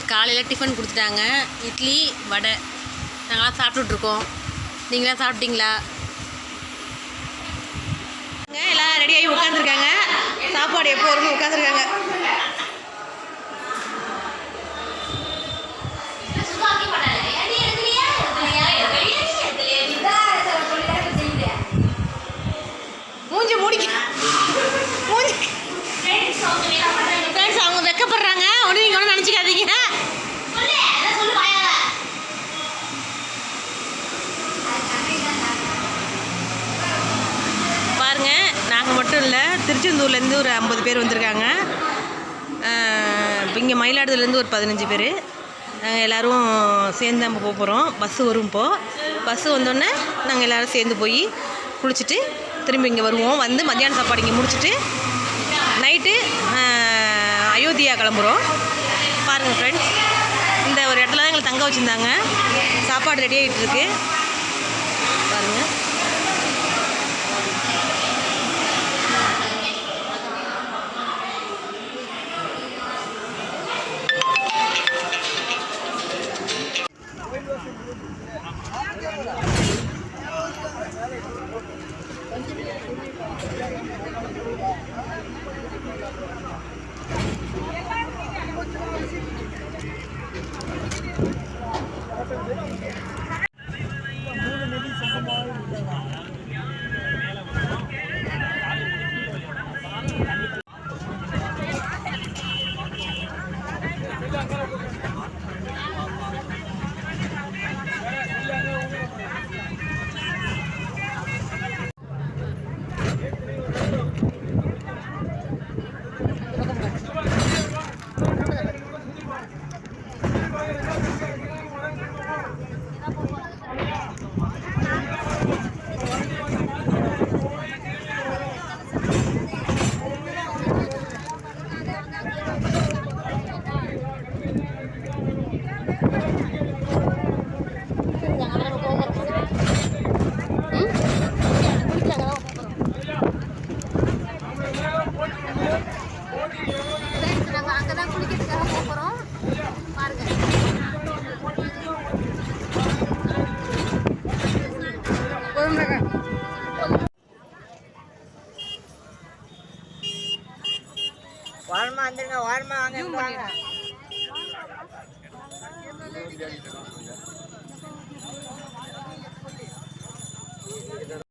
எங்களுக்கு காலையில் டிஃபன் கொடுத்துட்டாங்க. இட்லி வடை நாங்களாம் சாப்பிட்டுட்ருக்கோம். நீங்களாம் சாப்பிட்டீங்களா? எல்லாம் ரெடியாகி உட்காந்துருக்காங்க. சாப்பாடு எப்போ வரும்னு உட்காந்துருக்காங்க. மூஞ்சி மூடிக்க மூஞ்சி ஃப்ரெண்ட்ஸ் அவங்க வெக்கப்படுறாங்க. ஒன்று நீங்கள் ஒன்றும் நினச்சிக்காதீங்க. பாருங்கள், நாங்கள் மட்டும் இல்லை, திருச்செந்தூர்லேருந்து ஒரு 50 பேர் வந்திருக்காங்க. இப்போ இங்கே மயிலாடுதுறையிலேருந்து ஒரு 15 பேர். நாங்கள் எல்லோரும் சேர்ந்து நம்ம போக போகிறோம். பஸ்ஸு வரும். இப்போது பஸ்ஸு வந்தோடனே நாங்கள் எல்லோரும் சேர்ந்து போய் குளிச்சுட்டு திரும்பி இங்கே வருவோம். வந்து மத்தியான சாப்பாடு இங்கே முடிச்சுட்டு நைட்டு அயோத்தியா கிளம்புறோம். பாருங்கள் ஃப்ரெண்ட்ஸ், இந்த ஒரு இடத்துல தான் எங்களை தங்க வச்சுருந்தாங்க. சாப்பாடு ரெடி ஆகிட்டு இருக்கு. பாருங்கள். வாரமா வந்துருங்க, வாரமா வாங்க.